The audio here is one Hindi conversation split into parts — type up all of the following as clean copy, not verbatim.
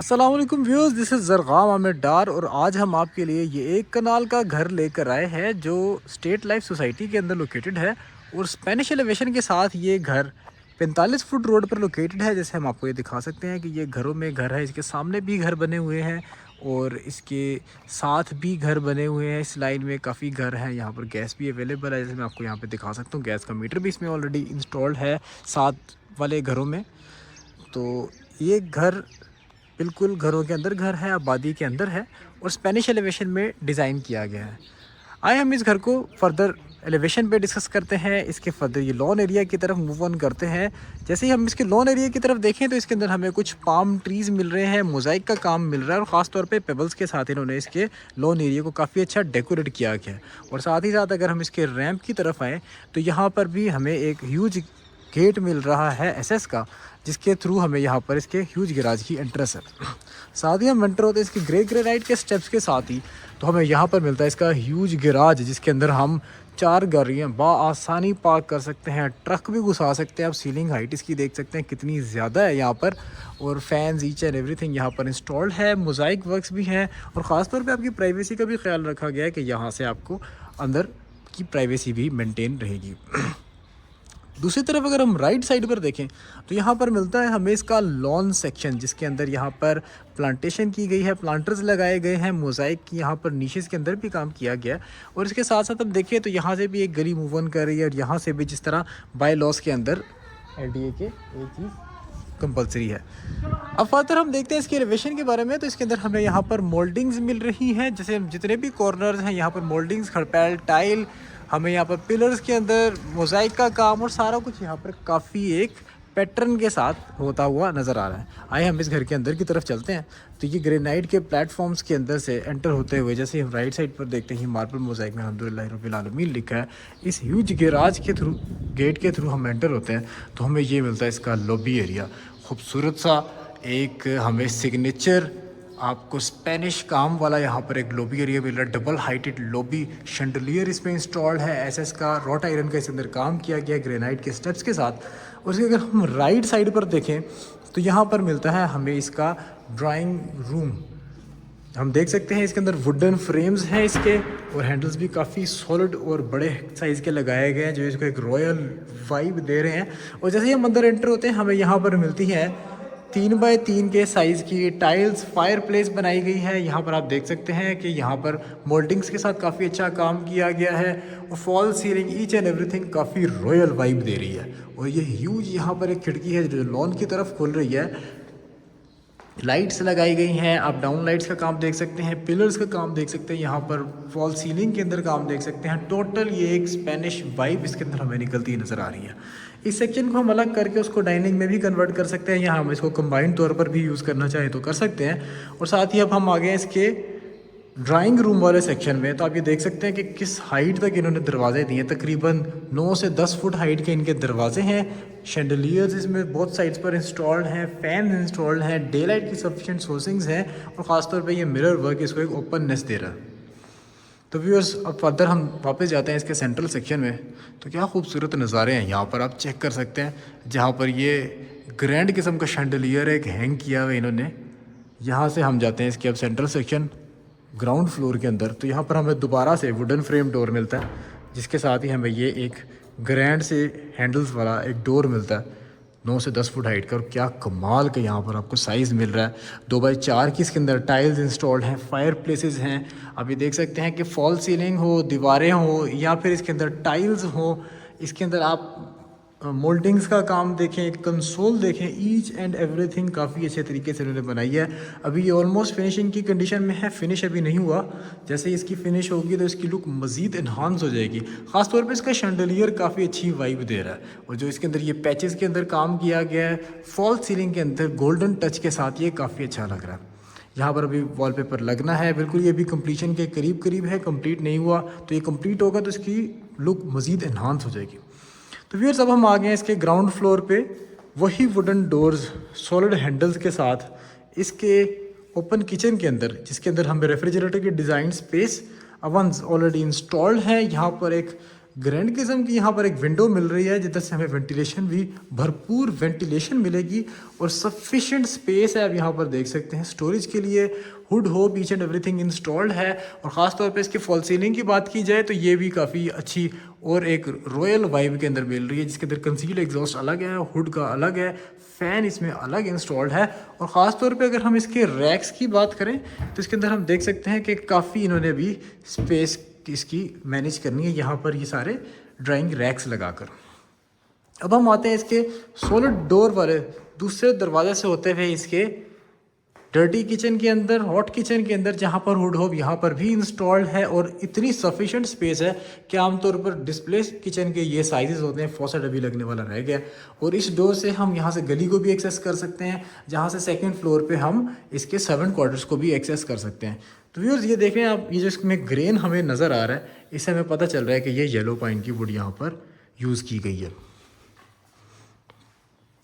अस्सलाम वालेकुम व्यूअर्स, दिस इज़ ज़रग़ाम आमिर डार और आज हम आपके लिए ये एक कनाल का घर लेकर आए हैं जो स्टेट लाइफ सोसाइटी के अंदर लोकेटेड है और स्पेनिश एलिवेशन के साथ ये घर 45 फुट रोड पर लोकेटेड है। जैसे हम आपको ये दिखा सकते हैं कि ये घरों में घर है, इसके सामने भी घर बने हुए हैं और इसके साथ भी घर बने हुए हैं। इस लाइन में काफ़ी घर हैं। यहाँ पर गैस भी अवेलेबल है, जैसे मैं आपको यहाँ पे दिखा सकता हूँ। गैस का मीटर भी इसमें ऑलरेडी इंस्टॉल्ड है साथ वाले घरों में। तो ये घर बिल्कुल घरों के अंदर घर है, आबादी के अंदर है और स्पेनिश एलिवेशन में डिज़ाइन किया गया है। आए हम इस घर को फर्दर एलिवेशन पे डिस्कस करते हैं। इसके फर्दर ये लॉन एरिया की तरफ मूव ऑन करते हैं। जैसे ही हम इसके लॉन एरिया की तरफ देखें तो इसके अंदर हमें कुछ पाम ट्रीज़ मिल रहे हैं, मोज़ाइक का काम मिल रहा है और ख़ास तौर पे पेबल्स के साथ इन्होंने इसके लॉन एरिया को काफ़ी अच्छा डेकोरेट किया गया है। और साथ ही साथ अगर हम इसके रैंप की तरफ आएँ तो यहाँ पर भी हमें एक ह्यूज गेट मिल रहा है एसएस का, जिसके थ्रू हमें यहाँ पर इसके ह्यूज गैराज की एंट्रेंस है। साथ ही हम एंटर होते हैं इसके ग्रे ग्रेनाइट के स्टेप्स के साथ ही, तो हमें यहाँ पर मिलता है इसका ह्यूज गैराज, जिसके अंदर हम 4 गाड़ियाँ आसानी पार्क कर सकते हैं, ट्रक भी घुसा सकते हैं। आप सीलिंग हाइट इसकी देख सकते हैं कितनी ज़्यादा है यहाँ पर, और फैंस ईच एंड एवरीथिंग यहाँ पर इंस्टॉल्ड है। मोज़ाइक वर्क्स भी हैं और ख़ास तौर पे आपकी प्राइवेसी का भी ख्याल रखा गया है कि यहाँ से आपको अंदर की प्राइवेसी भी मेंटेन रहेगी। दूसरी तरफ अगर हम राइट साइड पर देखें तो यहाँ पर मिलता है हमें इसका लॉन सेक्शन, जिसके अंदर यहाँ पर प्लांटेशन की गई है, प्लांटर्स लगाए गए हैं, मोज़ाइक की यहाँ पर नीशेस के अंदर भी काम किया गया है। और इसके साथ साथ हम देखें तो यहाँ से भी एक गली मूव ऑन कर रही है और यहाँ से भी जिस तरह बाय लॉस के अंदर LDA के एक चीज़ कंपलसरी है। अब फर्दर हम देखते हैं इसके एलिवेशन के बारे में। तो इसके अंदर हमें यहाँ पर मोल्डिंग्स मिल रही हैं, जैसे जितने भी कॉर्नर्स हैं यहाँ पर मोल्डिंग्स, खड़पैल, टाइल, हमें यहाँ पर पिलर्स के अंदर मोज़ाइक का काम और सारा कुछ यहाँ पर काफ़ी एक पैटर्न के साथ होता हुआ नज़र आ रहा है। आइए हम इस घर के अंदर की तरफ चलते हैं। तो ये ग्रेनाइट के प्लेटफॉर्म्स के अंदर से एंटर होते हुए जैसे हम राइट साइड पर देखते हैं मार्बल मोज़ाइक में अल्हम्दुलिल्लाह रब्बिल आलमीन लिखा है। इस ह्यूज गैराज के थ्रू, गेट के थ्रू हम एंटर होते हैं तो हमें ये मिलता है इसका लॉबी एरिया। खूबसूरत सा एक हमें सिग्नेचर आपको स्पेनिश काम वाला यहाँ पर एक लॉबी एरिया मिल रहा है। डबल हाइटेड लॉबी शैंडलियर इसमें इंस्टॉल्ड है, एसएस का रॉट आयरन का इसके अंदर काम किया गया है ग्रेनाइट के स्टेप्स के साथ। और इसके अगर हम राइट साइड पर देखें तो यहाँ पर मिलता है हमें इसका ड्राइंग रूम। हम देख सकते हैं इसके अंदर वुडन फ्रेम्स हैं इसके, और हैंडल्स भी काफ़ी सॉलिड और बड़े साइज़ के लगाए गए हैं जो इसको एक रॉयल वाइब दे रहे हैं। और जैसे ही हम अंदर एंटर होते हैं हमें यहाँ पर मिलती है 3 बाय 3 के साइज़ की टाइल्स फायर प्लेस बनाई गई है। यहाँ पर आप देख सकते हैं कि यहाँ पर मोल्डिंग्स के साथ काफ़ी अच्छा काम किया गया है और fall ceiling each and everything काफ़ी रॉयल वाइब दे रही है। और ये ह्यूज यहाँ पर एक खिड़की है जो लॉन की तरफ खुल रही है। लाइट्स लगाई गई हैं, आप डाउन लाइट्स का काम देख सकते हैं, पिलर्स का काम देख सकते हैं, यहाँ पर फॉल सीलिंग के अंदर काम देख सकते हैं। टोटल ये एक स्पेनिश वाइब इसके अंदर हमें निकलती नज़र आ रही है। इस सेक्शन को हम अलग करके उसको डाइनिंग में भी कन्वर्ट कर सकते हैं, या हम इसको कंबाइंड तौर पर भी यूज़ करना चाहें तो कर सकते हैं। और साथ ही अब हम आ गए इसके ड्राइंग रूम वाले सेक्शन में। तो आप ये देख सकते हैं कि किस हाइट तक इन्होंने दरवाजे दिए, तकरीबन 9 से 10 फुट हाइट के इनके दरवाजे हैं। शैंडलियर्स इसमें बहुत साइड्स पर इंस्टॉल्ड हैं, फैन इंस्टॉल्ड हैं, डे लाइट की सफिशिएंट सोर्सिंग्स हैं और ख़ासतौर पे ये मिरर वर्क इसको एक ओपननेस दे रहा है। तो व्यूअर्स अब फर्दर हम वापस जाते हैं इसके सेंट्रल सेक्शन में। तो क्या खूबसूरत नज़ारे हैं यहाँ पर आप चेक कर सकते हैं, जहाँ पर ये ग्रैंड किस्म का शैंडलियर एक हैंग किया हुआ इन्होंने। यहाँ से हम जाते हैं इसके अब सेंट्रल सेक्शन ग्राउंड फ्लोर के अंदर। तो यहाँ पर हमें दोबारा से वुडन फ्रेम डोर मिलता है, जिसके साथ ही हमें ये एक ग्रैंड से हैंडल्स वाला एक डोर मिलता है 9 से 10 फुट हाइट का। और क्या कमाल का यहाँ पर आपको साइज़ मिल रहा है। 2 बाई 4 की इसके अंदर टाइल्स इंस्टॉल्ड हैं, फायर प्लेसेस हैं। आप ये देख सकते हैं कि फॉल सीलिंग हो, दीवारें हो, या फिर इसके अंदर टाइल्स हो, इसके अंदर आप मोल्डिंग्स का काम देखें, कंसोल देखें, ईच एंड एवरीथिंग काफ़ी अच्छे तरीके से उन्होंने बनाई है। अभी ये ऑलमोस्ट फिनिशिंग की कंडीशन में है, फिनिश अभी नहीं हुआ। जैसे ही इसकी फिनिश होगी तो इसकी लुक मज़ीद इन्हांस हो जाएगी। ख़ासतौर पे इसका शैंडलियर काफ़ी अच्छी वाइब दे रहा है। और जो इसके अंदर ये पैचेस के अंदर काम किया गया है फॉल सीलिंग के अंदर गोल्डन टच के साथ, ये काफ़ी अच्छा लग रहा है। यहाँ पर अभी वॉलपेपर लगना है, बिल्कुल ये भी कंप्लीशन के करीब करीब है, कंप्लीट नहीं हुआ। तो ये कंप्लीट होगा तो इसकी लुक मज़ीद इन्हांस हो जाएगी। तो व्यूअर्स अब हम आ गए हैं इसके ग्राउंड फ्लोर पे, वही वुडन डोर्स सॉलिड हैंडल्स के साथ इसके ओपन किचन के अंदर, जिसके अंदर हमें रेफ्रिजरेटर की design space ovens already installed है। यहाँ पर एक ग्रैंड किस्म की यहाँ पर एक विंडो मिल रही है जिधर से हमें वेंटिलेशन भी, भरपूर वेंटिलेशन मिलेगी और सफिशिएंट स्पेस है। आप यहाँ पर देख सकते हैं स्टोरेज के लिए हुड हो, ईच एंड एवरीथिंग इंस्टॉल्ड है। और ख़ास तौर पे इसकी फॉल सीलिंग की बात की जाए तो ये भी काफ़ी अच्छी और एक रॉयल वाइब के अंदर मिल रही है, जिसके अंदर कंसील्ड एग्जॉस्ट अलग है, हुड का अलग है, फ़ैन इसमें अलग इंस्टॉल्ड है। और ख़ास तौर पे अगर हम इसके रैक्स की बात करें तो इसके अंदर हम देख सकते हैं कि काफ़ी इन्होंने भी स्पेस इसकी मैनेज करनी है यहाँ पर, ये सारे ड्राइंग रैक्स लगाकर। अब हम आते हैं इसके सॉलिड डोर वाले दूसरे दरवाजे से होते हुए इसके डर्टी किचन के अंदर, हॉट किचन के अंदर, जहाँ पर हुड होब यहाँ पर भी इंस्टॉल्ड है। और इतनी सफिशिएंट स्पेस है कि आमतौर पर डिस्प्ले किचन के ये साइजेस होते हैं, फॉसेट अभी लगने वाला रह गया। और इस डोर से हम यहाँ से गली को भी एक्सेस कर सकते हैं, जहाँ से सेकंड फ्लोर पे हम इसके सर्वेंट क्वार्टर्स को भी एक्सेस कर सकते हैं। तो व्यूअर्स ये देखें आप, ये जो इसमें ग्रेन हमें नज़र आ रहा है, इससे हमें पता चल रहा है कि ये येलो पाइन की वुड यहाँ पर यूज़ की गई है।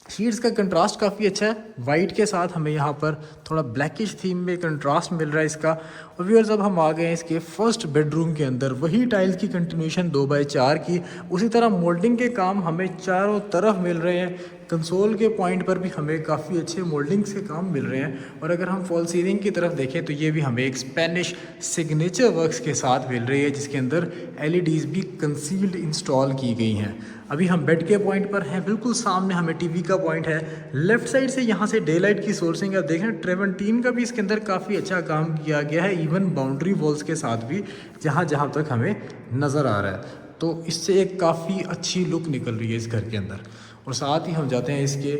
शीट्स का कंट्रास्ट काफ़ी अच्छा है, वाइट के साथ हमें यहाँ पर थोड़ा ब्लैकिश थीम में कंट्रास्ट मिल रहा है इसका। और व्यूअर्स अब हम आ गए हैं इसके फर्स्ट बेडरूम के अंदर, वही टाइल्स की कंटिन्यूशन 2x4 की, उसी तरह मोल्डिंग के काम हमें चारों तरफ मिल रहे हैं। कंसोल के पॉइंट पर भी हमें काफ़ी अच्छे मोल्डिंग्स के काम मिल रहे हैं। और अगर हम फॉल सीलिंग की तरफ देखें तो ये भी हमें एक स्पेनिश सिग्नेचर वर्क्स के साथ मिल रही है, जिसके अंदर LEDs भी कंसील्ड इंस्टॉल की गई हैं। अभी हम बेड के पॉइंट पर हैं, बिल्कुल सामने हमें टीवी का पॉइंट है। लेफ्ट साइड से यहाँ से डे लाइट की सोर्सिंग आप देखें, ट्रेवेंटीन का भी इसके अंदर काफ़ी अच्छा काम किया गया है, इवन बाउंड्री वॉल्स के साथ भी जहाँ जहाँ तक हमें नज़र आ रहा है। तो इससे एक काफ़ी अच्छी लुक निकल रही है इस घर के अंदर। और साथ ही हम जाते हैं इसके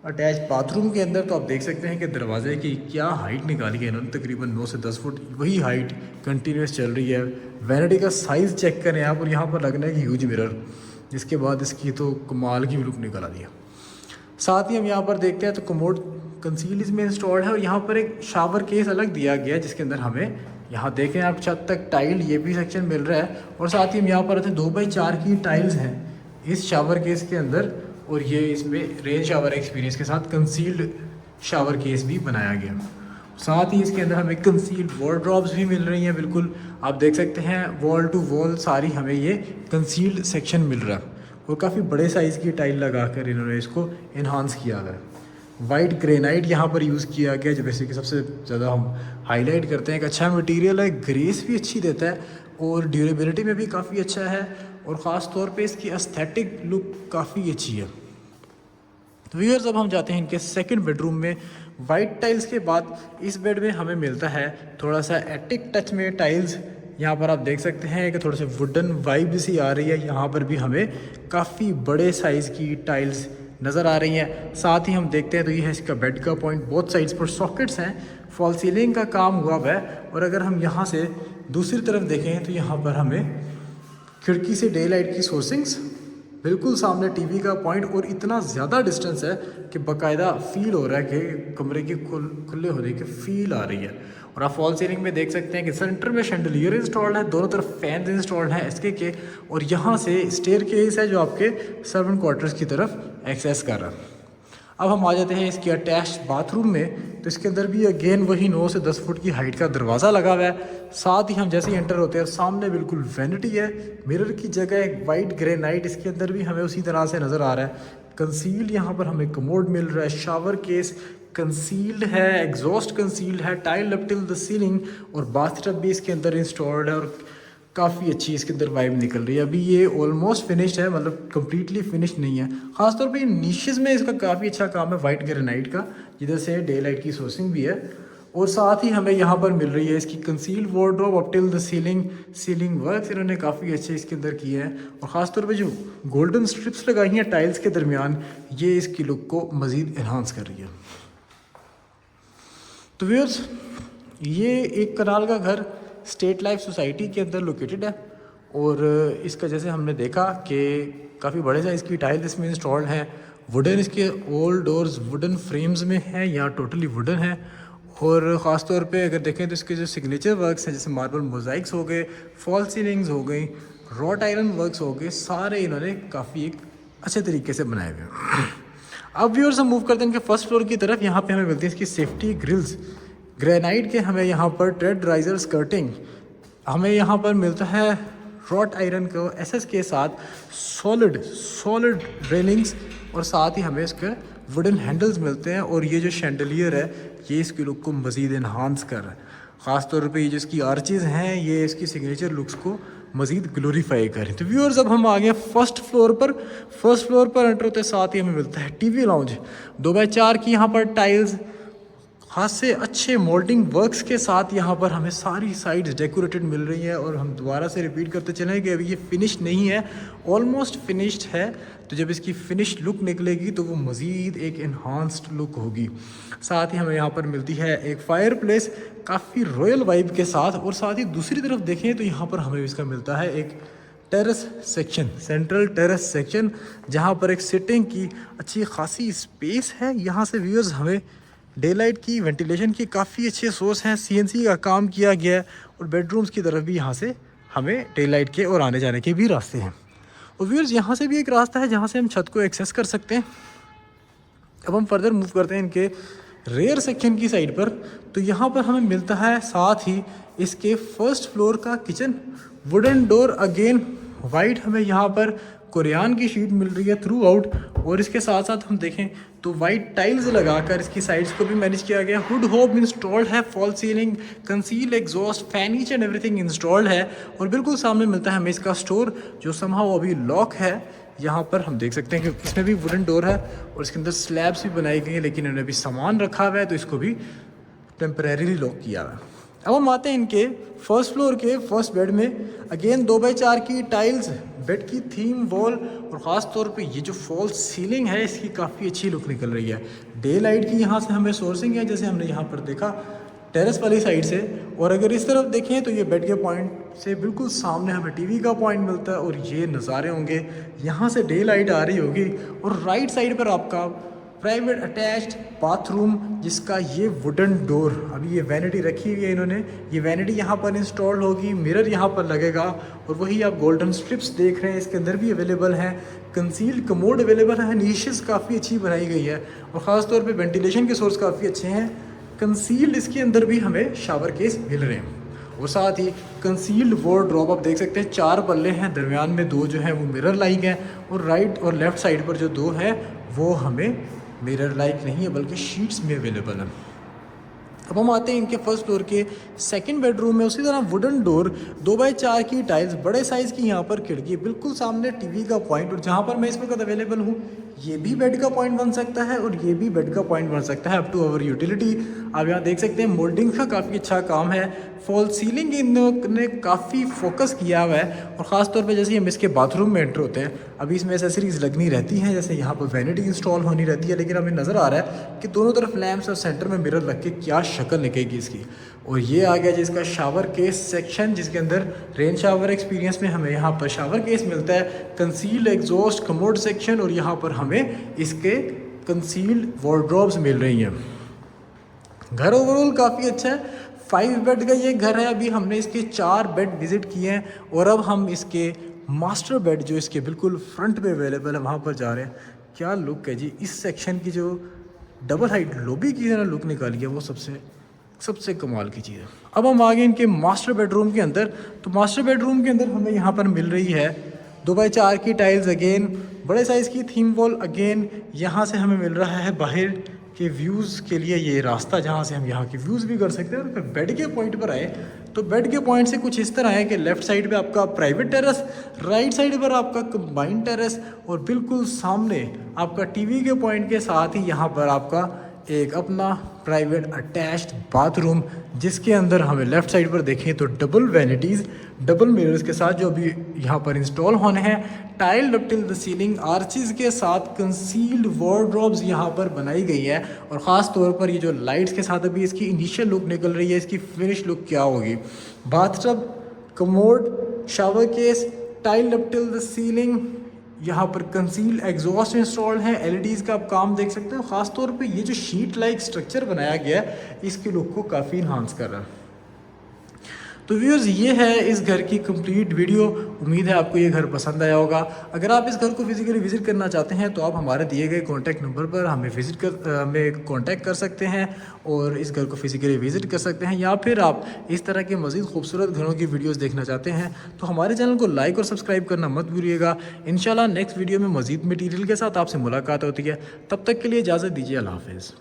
अटैच बाथरूम के अंदर, तो आप देख सकते हैं कि दरवाजे की क्या हाइट निकाली है इन्होंने, तकरीबन 9 से 10 फुट वही हाइट कंटिन्यूस चल रही है। वैनिटी का साइज़ चेक करें आप, और यहाँ पर लगना है कि ह्यूज मिरर, जिसके बाद इसकी तो कमाल की लुक निकल आती है। साथ ही हम यहाँ पर देखते हैं तो कमोड कंसील इसमें इंस्टॉल्ड है, और यहाँ पर एक शावर केस अलग दिया गया है, जिसके अंदर हमें यहाँ देखें आप छत तक टाइल ये भी सेक्शन मिल रहा है। और साथ ही हम यहाँ पर आते हैं 2x4 की टाइल्स हैं इस शावर केस के अंदर, और ये इसमें रेन शावर एक्सपीरियंस के साथ कंसील्ड शावर केस भी बनाया गया। साथ ही इसके अंदर हमें कंसील्ड वार्डरोब्स भी मिल रही हैं, बिल्कुल आप देख सकते हैं वॉल टू वॉल सारी हमें ये कंसील्ड सेक्शन मिल रहा है। और काफ़ी बड़े साइज़ की टाइल लगाकर इन्होंने इसको इन्हांस किया है। वाइट ग्रेनाइट यहाँ पर यूज़ किया गया, जो वैसे कि सबसे ज़्यादा हम हाईलाइट करते हैं। एक अच्छा मटेरियल है, ग्रेस भी अच्छी देता है और ड्यूरेबिलिटी में भी काफ़ी अच्छा है, और ख़ास तौर पे इसकी एस्थेटिक लुक काफ़ी अच्छी है। तो व्यूअर्स अब हम जाते हैं इनके सेकंड बेडरूम में। वाइट टाइल्स के बाद इस बेड में हमें मिलता है थोड़ा सा एटिक टच में टाइल्स। यहाँ पर आप देख सकते हैं कि थोड़े से वुडन वाइब सी आ रही है, यहाँ पर भी हमें काफ़ी बड़े साइज़ की टाइल्स नज़र आ रही हैं। साथ ही हम देखते हैं तो ये है इसका बेड का पॉइंट, बोथ साइड्स पर सॉकेट्स हैं, फॉल सीलिंग का काम हुआ हुआ है। और अगर हम यहाँ से दूसरी तरफ देखें तो यहाँ पर हमें खिड़की से डे लाइट की सोर्सिंग्स, बिल्कुल सामने टीवी का पॉइंट, और इतना ज़्यादा डिस्टेंस है कि बाकायदा फील हो रहा है कि कमरे के खुले होने की फील आ रही है। और आप फॉल सीलिंग में देख सकते हैं कि सेंटर में शैंडलियर इंस्टॉल्ड है, दोनों तरफ फैन इंस्टॉल्ड हैं SK के, और यहाँ से स्टेयर केस है जो आपके सर्वेंट क्वार्टर्स की तरफ एक्सेस कर रहा है। अब हम आ जाते हैं इसके अटैच बाथरूम में, तो इसके अंदर भी अगेन वही 9 से 10 फुट की हाइट का दरवाज़ा लगा हुआ है। साथ ही हम जैसे ही एंटर होते हैं सामने बिल्कुल वैनिटी है, मिरर की जगह एक वाइट ग्रेनाइट इसके अंदर भी हमें उसी तरह से नज़र आ रहा है। कंसील्ड यहाँ पर हमें कमोड मिल रहा है, शावर केस कंसील्ड है, एग्जॉस्ट कंसील्ड है, tile up till the ceiling, और बाथटब भी इसके अंदर इंस्टॉल्ड है, और काफ़ी अच्छी इसके अंदर वाइब निकल रही है। अभी ये ऑलमोस्ट फिनिश्ड है, मतलब कम्प्लीटली फिनिश्ड नहीं है। ख़ासतौर पे नीशेज़ में इसका काफ़ी अच्छा काम है वाइट ग्रेनाइट का, जिधर से डे लाइट की सोर्सिंग भी है। और साथ ही हमें यहाँ पर मिल रही है इसकी concealed wardrobe up till the ceiling works इन्होंने काफ़ी अच्छे इसके अंदर किए हैं। और ख़ासतौर पे जो गोल्डन स्ट्रिप्स लगाई हैं टाइल्स के दरमियान, ये इसकी लुक को मज़ीद इन्हांस कर रही है। तो व्यूअर्स ये एक कनाल का घर स्टेट लाइफ सोसाइटी के अंदर लोकेटेड है, और इसका जैसे हमने देखा कि काफ़ी बड़े साइज़ की टाइल इसमें इंस्टॉल्ड हैं। वुडन इसके ऑल डोर्स वुडन फ्रेम्स में हैं या टोटली वुडन है। और ख़ास तौर पे अगर देखें तो इसके जो सिग्नेचर वर्क्स हैं, जैसे मार्बल मोज़ाइक्स हो गए, फॉल सीलिंग्स हो गई, रॉट आयरन वर्क्स हो गए, सारे इन्होंने काफ़ी एक अच्छे तरीके से बनाए हुए हैं। अब व्यूअर्स हम मूव करते हैं इनके फर्स्ट फ्लोर की तरफ। यहाँ पे हमें मिलती है इसकी सेफ्टी ग्रिल्स, ग्रेनाइट के हमें यहाँ पर ट्रेड राइजर स्कर्टिंग, हमें यहाँ पर मिलता है रॉट आयरन को एसएस के साथ सॉलिड रेलिंग्स और साथ ही हमें इसके वुडन हैंडल्स मिलते हैं। और ये जो शैंडलियर है ये इसकी लुक को मज़ीद इन्हांस कर रहा है। ख़ास तौर पे ये जो इसकी आर्चेज़ हैं ये इसकी सिग्नेचर लुक्स को मज़ीद ग्लोरीफाई करें। तो व्यूअर्स अब हम आ गए फर्स्ट फ्लोर पर एंटर होते साथ ही हमें मिलता है टीवी लाउंज। 2x4 की यहाँ पर टाइल्स हाथ से अच्छे मोल्डिंग वर्क्स के साथ यहाँ पर हमें सारी साइड्स डेकोरेटेड मिल रही हैं। और हम दोबारा से रिपीट करते चलें कि अभी ये फिनिश नहीं है, ऑलमोस्ट फिनिश्ड है। तो जब इसकी फिनिश्ड लुक निकलेगी तो वो मज़ीद एक इन्हांस्ड लुक होगी। साथ ही हमें यहाँ पर मिलती है एक फायर प्लेस काफ़ी रॉयल वाइब के साथ। और साथ ही दूसरी तरफ देखें तो यहाँ पर हमें इसका मिलता है एक terrace section, central terrace section, जहाँ पर एक सिटिंग की अच्छी खासी स्पेस है। यहाँ से व्यूअर्स हमें डे लाइट की, वेंटिलेशन की काफ़ी अच्छे सोर्स हैं, सीएनसी का काम किया गया है। और बेडरूम्स की तरफ भी यहाँ से हमें डे लाइट के और आने जाने के भी रास्ते हैं। और व्यूअर्स यहाँ से भी एक रास्ता है जहाँ से हम छत को एक्सेस कर सकते हैं। अब हम फर्दर मूव करते हैं इनके रेयर सेक्शन की साइड पर। तो यहाँ पर हमें मिलता है साथ ही इसके फर्स्ट फ्लोर का kitchen, wooden door, again white हमें यहाँ पर कोरियान की शीट मिल रही है थ्रू आउट। और इसके साथ साथ हम देखें तो वाइट टाइल्स लगाकर इसकी साइड्स को भी मैनेज किया गया। हुड होब इंस्टॉल्ड है, fall ceiling, conceal exhaust fan, each and everything installed है। और बिल्कुल सामने मिलता है हमें इसका स्टोर जो समहाउ अभी लॉक है। यहाँ पर हम देख सकते हैं कि इसमें भी वुडन डोर है और इसके अंदर स्लैब्स भी बनाई गई हैं, लेकिन इन्होंने अभी सामान रखा हुआ है तो इसको भी टेम्परेरीली लॉक किया हुआ है। अब हम आते हैं इनके फर्स्ट फ्लोर के फर्स्ट बेड में। अगेन 2x4 की टाइल्स, बेड की थीम वॉल और ख़ास तौर पे ये जो फॉल सीलिंग है इसकी काफ़ी अच्छी लुक निकल रही है। डे लाइट की यहाँ से हमें सोर्सिंग है जैसे हमने यहाँ पर देखा टेरेस वाली साइड से। और अगर इस तरफ देखें तो ये बेड के पॉइंट से बिल्कुल सामने हमें टीवी का पॉइंट मिलता है और ये नज़ारे होंगे, यहाँ से डे लाइट आ रही होगी। और राइट साइड पर आपका प्राइवेट अटैच्ड बाथरूम जिसका ये वुडन डोर, अभी ये वैनिटी रखी हुई है इन्होंने, ये वैनिटी यहाँ पर इंस्टॉल होगी, मिरर यहाँ पर लगेगा। और वही आप गोल्डन स्ट्रिप्स देख रहे हैं इसके अंदर भी अवेलेबल हैं। कंसील्ड कमोड अवेलेबल है, नीशेस काफ़ी अच्छी बनाई गई है और ख़ास तौर पे वेंटिलेशन के सोर्स काफ़ी अच्छे हैं। कंसील्ड इसके अंदर भी हमें शावर केस मिल रहे हैं। और साथ ही कंसील्ड वार्डरोब आप देख सकते हैं, 4 पल्ले हैं, दरमियान में 2 जो हैं वो मिरर लाइक हैं। और राइट और लेफ़्ट साइड पर जो 2 हैं वो हमें मिरर लाइक नहीं है बल्कि शीट्स में अवेलेबल है। अब हम आते हैं इनके फर्स्ट फ्लोर के सेकंड बेडरूम में। उसी तरह वुडन डोर, 2x4 की टाइल्स, बड़े साइज़ की यहाँ पर खिड़की, बिल्कुल सामने टीवी का पॉइंट। और जहाँ पर मैं इस वक्त अवेलेबल हूँ ये भी बेड का पॉइंट बन सकता है और ये भी बेड का पॉइंट बन सकता है, अप टू आवर यूटिलिटी। आप यहाँ देख सकते हैं मोल्डिंग का काफ़ी अच्छा काम है, फॉल सीलिंग इन्होंने काफ़ी फोकस किया हुआ है। और ख़ास तौर पे जैसे हम इसके बाथरूम में एंटर होते हैं, अभी इसमें एसेसरीज़ लगनी रहती हैं, जैसे यहाँ पर वैनिटी इंस्टॉल होनी रहती है, लेकिन हमें नज़र आ रहा है कि दोनों तरफ लैंप्स और सेंटर में मिरर रख के क्या शक्ल निकलेगी इसकी। और ये आ गया जिसका शावर केस सेक्शन, जिसके अंदर रेन शावर एक्सपीरियंस में हमें यहाँ पर शावर केस मिलता है, कंसील्ड एग्जॉस्ट कमोड सेक्शन, और यहाँ पर हमें इसके कंसील्ड वार्डरोब्स मिल रही हैं। घर ओवरऑल काफ़ी अच्छा है, 5 बेड का ये घर है। अभी हमने इसके 4 बेड विज़िट किए हैं और अब हम इसके मास्टर बेड जो इसके बिल्कुल फ्रंट पे अवेलेबल है वहाँ पर जा रहे हैं। क्या लुक है जी, इस सेक्शन की जो डबल हाइट लॉबी की तरह लुक निकाली है वो सबसे कमाल की चीज़ है। अब हम आ गए इनके मास्टर बेडरूम के अंदर। तो मास्टर बेडरूम के अंदर हमें यहाँ पर मिल रही है 2x4 की टाइल्स, अगेन बड़े साइज़ की थीम वॉल, अगेन यहाँ से हमें मिल रहा है बाहर के व्यूज़ के लिए ये रास्ता जहाँ से हम यहाँ के व्यूज़ भी कर सकते हैं। और फिर बेड के पॉइंट पर आए तो बेड के पॉइंट से कुछ इस तरह है कि लेफ़्ट साइड पे आपका प्राइवेट टेरेस, राइट साइड पर आपका कंबाइंड टेरेस और बिल्कुल सामने आपका टीवी के पॉइंट के साथ ही यहाँ पर आपका एक अपना प्राइवेट अटैच्ड बाथरूम, जिसके अंदर हमें लेफ़्ट साइड पर देखें तो डबल वैनिटीज़, डबल मिरर्स के साथ जो अभी यहाँ पर इंस्टॉल होने हैं, tile up till the ceiling, arches के साथ कंसील्ड वार्डरोब्स यहाँ पर बनाई गई है। और ख़ास तौर पर ये जो लाइट्स के साथ अभी इसकी इनिशियल लुक निकल रही है, इसकी फिनिश लुक क्या होगी। Bathtub, commode, shower case, tile up till the ceiling, यहाँ पर कंसील एग्जॉस्ट इंस्टॉल्ड है, एलईडीज़ का आप काम देख सकते हो। ख़ास तौर पे ये जो शीट लाइक स्ट्रक्चर बनाया गया है इसकी लुक को काफ़ी इन्हांस कर रहा है। तो व्यूअर्स ये है इस घर की कंप्लीट वीडियो। उम्मीद है आपको ये घर पसंद आया होगा। अगर आप इस घर को फिजिकली विजिट करना चाहते हैं तो आप हमारे दिए गए कॉन्टैक्ट नंबर पर हमें कॉन्टैक्ट कर सकते हैं और इस घर को फिजिकली विजिट कर सकते हैं। या फिर आप इस तरह के मज़ीद खूबसूरत घरों की वीडियोस देखना चाहते हैं तो हमारे चैनल को लाइक और सब्सक्राइब करना मत भूलिएगा। इंशाल्लाह नेक्स्ट वीडियो में मज़ीद मटीरियल के साथ आपसे मुलाकात होती है। तब तक के लिए इजाज़त दीजिए। अल्लाह हाफ़िज़।